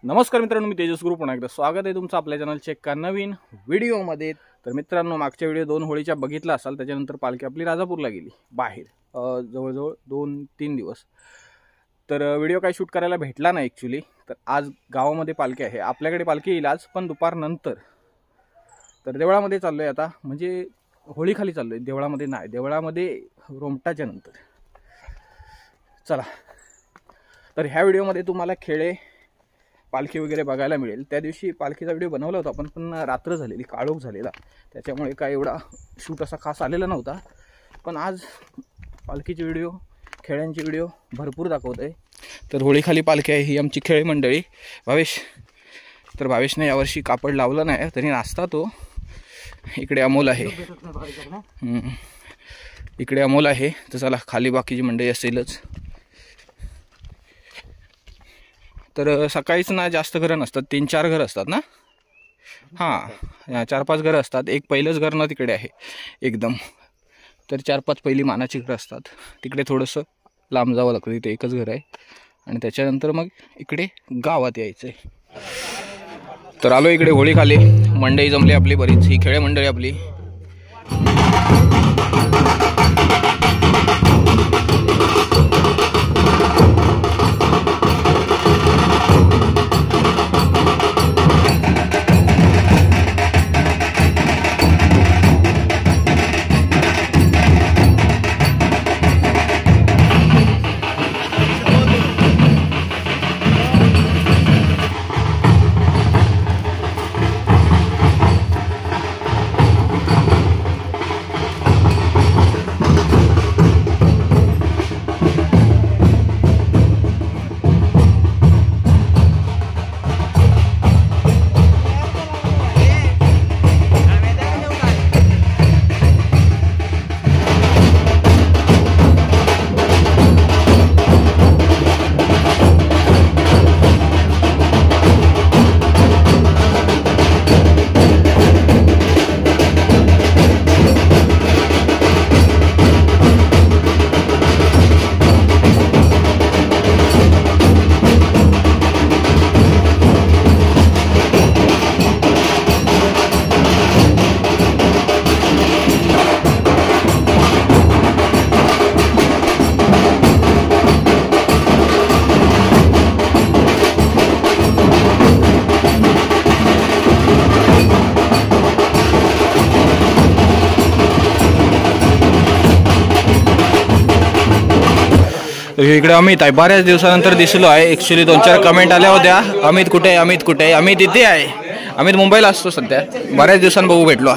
नमस्कार मित्रांनो, मी तेजस गुरु पुन्हा एकदा स्वागत आहे तुमचं आपल्या चॅनलच्या एका नवीन व्हिडिओमध्ये। तर मित्रांनो, मागच्या व्हिडिओ 2 होळीच्या बघितला असाल। त्याच्यानंतर पालखी आपली राजापूरला गेली बाहेर जवळजवळ 2-3 दिवस। तर व्हिडिओ काही शूट करायला भेटला नाही ॲक्च्युली। तर आज गावामध्ये पालखी आहे, आपल्याकडे पालखी येईल आज पण दुपारनंतर। तर देवळामध्ये चाललोय आता, म्हणजे होळी खाली चाललोय, देवळामध्ये नाही, देवळामध्ये रोमटाच्या नंतर। चला, तर ह्या व्हिडिओमध्ये तुम्हाला खेळे पालखी वगैरे बघायला मिळेल। त्या दिवशी पालखीचा व्हिडिओ बनवला होता पण रात्र झालेली, काळोख झालेला, त्याच्यामुळे काय एवढा शूट असा खास आलेला नव्हता। पण आज पालखीचे व्हिडिओ, खेळ्यांचे व्हिडिओ भरपूर दाखवत आहे। तर होळीखाली पालखी आहे ही आमची खेळ मंडळी। भावेश, तर भावेशने यावर्षी कापड लावलं नाही तरी नाचता तो। इकडे अमोल आहे, इकडे अमोल आहे। तर चला, खाली बाकीची मंडळी असेलच। तर सकाळीच ना जास्त घरं नसतात, 3-4 घरं असतात ना। हां, 4-5 घरं असतात। एक पहिलंच घर ना तिकडे आहे एकदम, तर 4-5 पहिली मानाची घरं असतात। तिकडे थोडंसं लांब जावं लागतं, तिथे एकच घर आहे आणि त्याच्यानंतर मग इकडे गावात यायचं आहे। तर आलो इकडे होळी खाली, मंडई जमली आपली बरीच, ही खेळे मंडळी आपली। इकडे अमित आहे, बऱ्याच दिवसानंतर दिसलो आहे। ॲक्च्युली 2-4 कमेंट आल्या होत्या, अमित कुठे आहे, अमित कुठे आहे। अमित इथे आहे, अमित मुंबईला असतो सध्या, बऱ्याच दिवसांनी बघू भेटलो।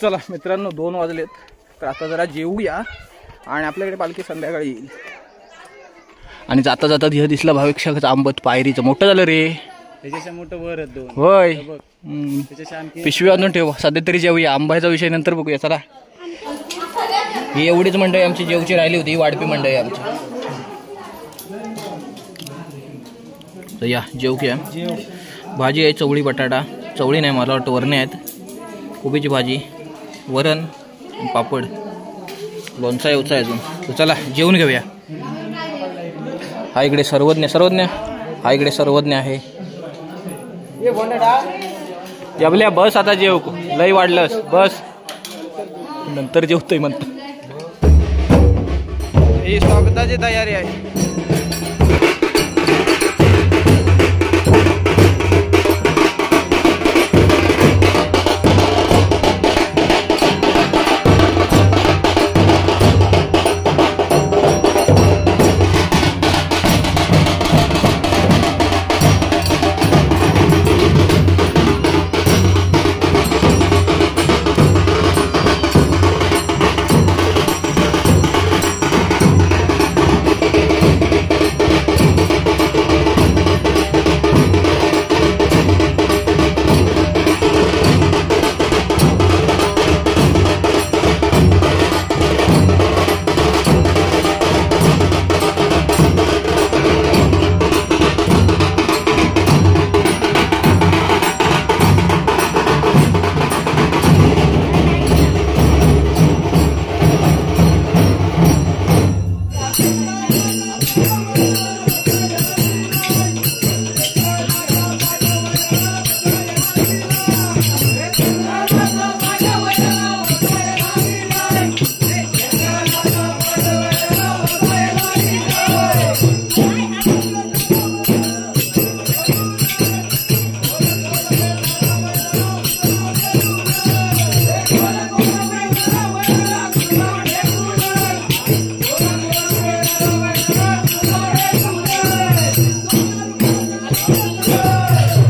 चला मित्रांनो 2 वाजलेत, तर आता जरा जेवूया आणि आपल्याकडे पालखी संध्याकाळी येईल. आणि जाता जाता धिह दिसला भाविक्षाचं आंबट पायरीचं मोठं झालं रे. त्याच्या मोठं वर 2 होय. त्याच्या आणखी पिशवी आणून ठेव, सध्या तरी जेवूया. आंब्याचा विषय नंतर बघूया. चला, ही एवढीच मंडळी आमची जेवची राहिली होती, वाढपी मंडळी आमची. तर या जेव की भाजी आहे, चवळी बटाटा, चवळी नाही मला वाटतं वरणे आहेत, कोबीची भाजी, वरण, पापड, लोणचा येवचा आहे अजून. तर चला जेवून घेऊया. हा इकडे सर्वज्ञ हा इकडे सर्वज्ञ आहे. जबल्या बस आता जेव, लई वाढलंस बस, नंतर जेवतोय म्हणतो. ही स्वागताची तयारी आहे.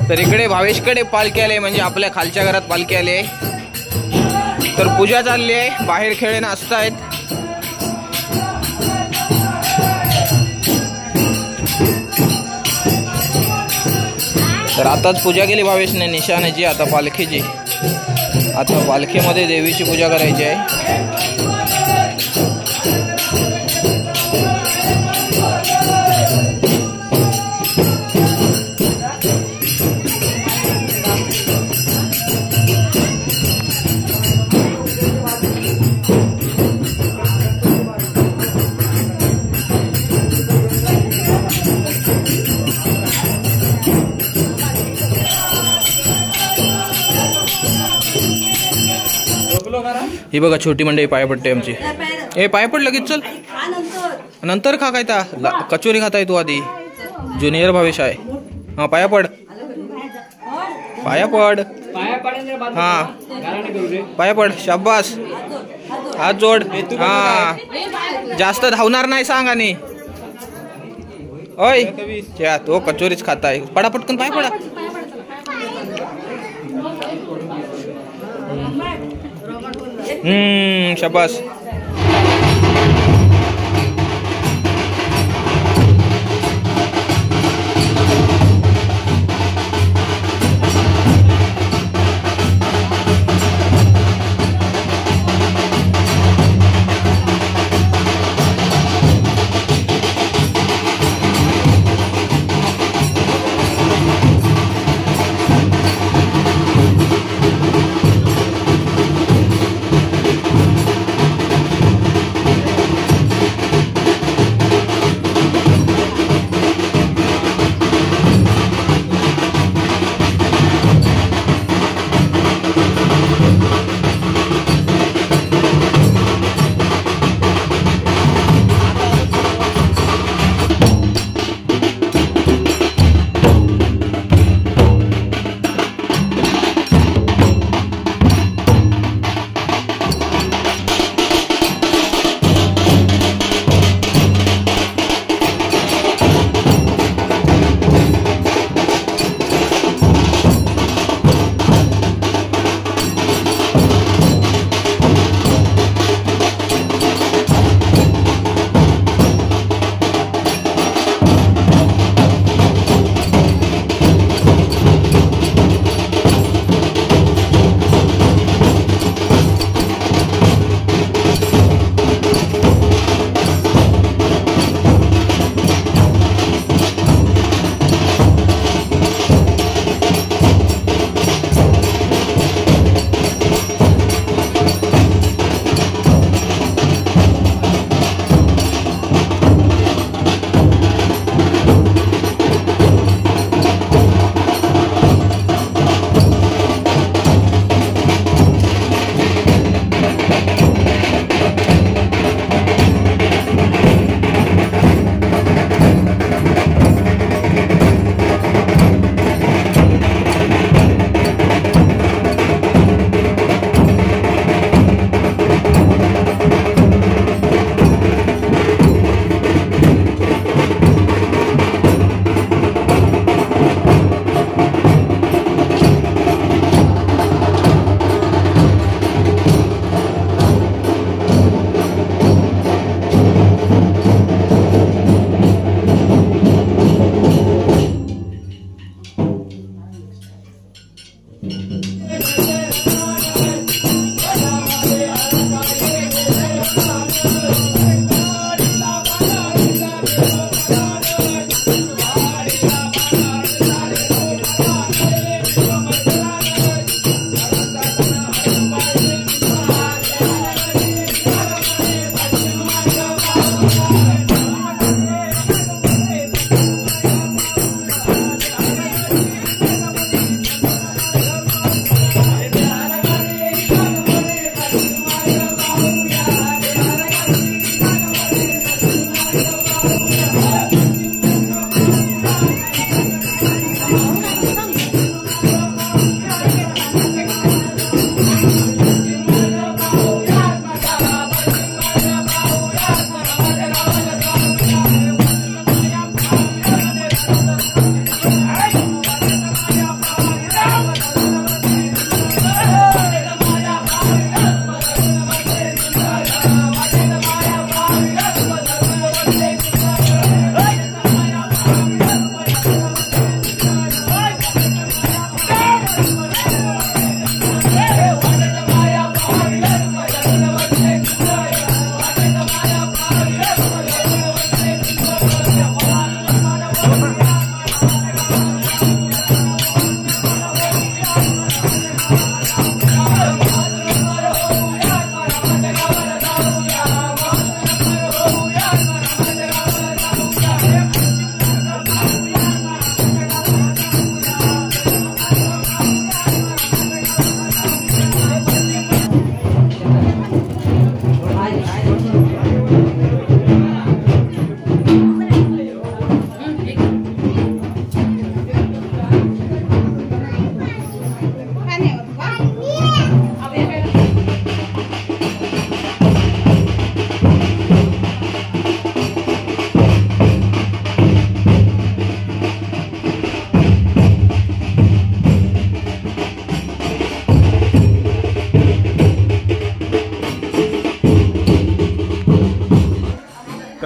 तर इकडे भावेशकडे पालखी आले, म्हणजे आपल्या खालच्या घरात पालखी आली आहे. तर पूजा चालली आहे, बाहेर खेळे नाचतायत. तर आताच पूजा केली भावेशने निशाण्याची, आता पालखीची. आता पालखीमध्ये देवीची पूजा करायची आहे. ही बघा छोटी मंडळी पाया पडते आमची. ए पाया पड लगेच, चल नंतर खा. काय ता कचोरी खाताय तू आधी? ज्युनियर भावेश आहे. हा पाया पड, पाया पड, हा पाया पड, शाबास, हात जोड. हा जास्त धावणार नाही सांग. आणि ओय तो कचोरीच खाताय, पडा पटकन पाय पडा. शाबास.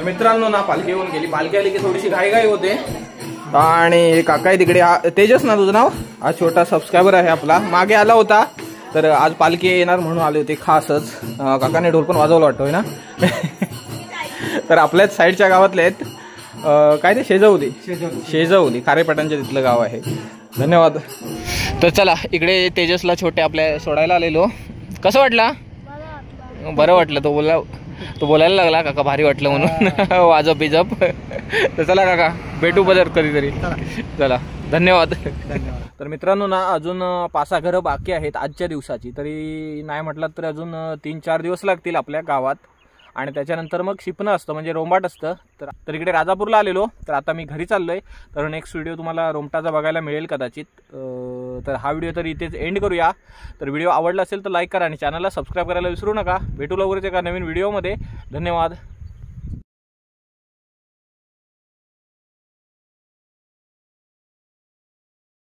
मित्रांनो ना पालखी येऊन गेली. पालखी आली की थोडीशी घाई होते. आणि काका आहे तिकडे, तेजस ना तुझं नाव, हा छोटा सबस्क्रायबर आहे आपला, मागे आला होता. तर आज पालखी येणार म्हणून आले होते खासच. काकाने ढोल पण वाजवला वाटतोय ना. तर आपल्याच साईडच्या गावातले आहेत. काय ते शेजवली खारेपाटांच्या तिथलं गाव आहे. धन्यवाद. तर चला इकडे तेजसला छोटे आपल्या सोडायला आलेलो. कसं वाटला? बरं वाटलं. तो बोलायला लागला काका भारी वाटलं म्हणून. वाजप बिजप. तर चला काका भेटू बदर कधीतरी. चला धन्यवाद. तर मित्रांनो ना अजून 5-6 घरं बाकी आहेत आजच्या दिवसाची. तरी नाही म्हटलं तर अजून 3-4 दिवस लागतील आपल्या गावात. आणि त्याच्यानंतर मग शिपणं असतं म्हणजे रोंबाट असतं. तर इकडे राजापूरला आलेलो. तर आता मी घरी चाललोय. तर नेक्स्ट व्हिडिओ तुम्हाला रोमटाचा बघायला मिळेल कदाचित. तर हा व्हिडिओ तर इथेच एंड करूया. तर व्हिडिओ आवडला असेल तर लाईक करा आणि चॅनलला सबस्क्राईब करायला विसरू नका. भेटू लवकरच एका नवीन व्हिडिओमध्ये. धन्यवाद.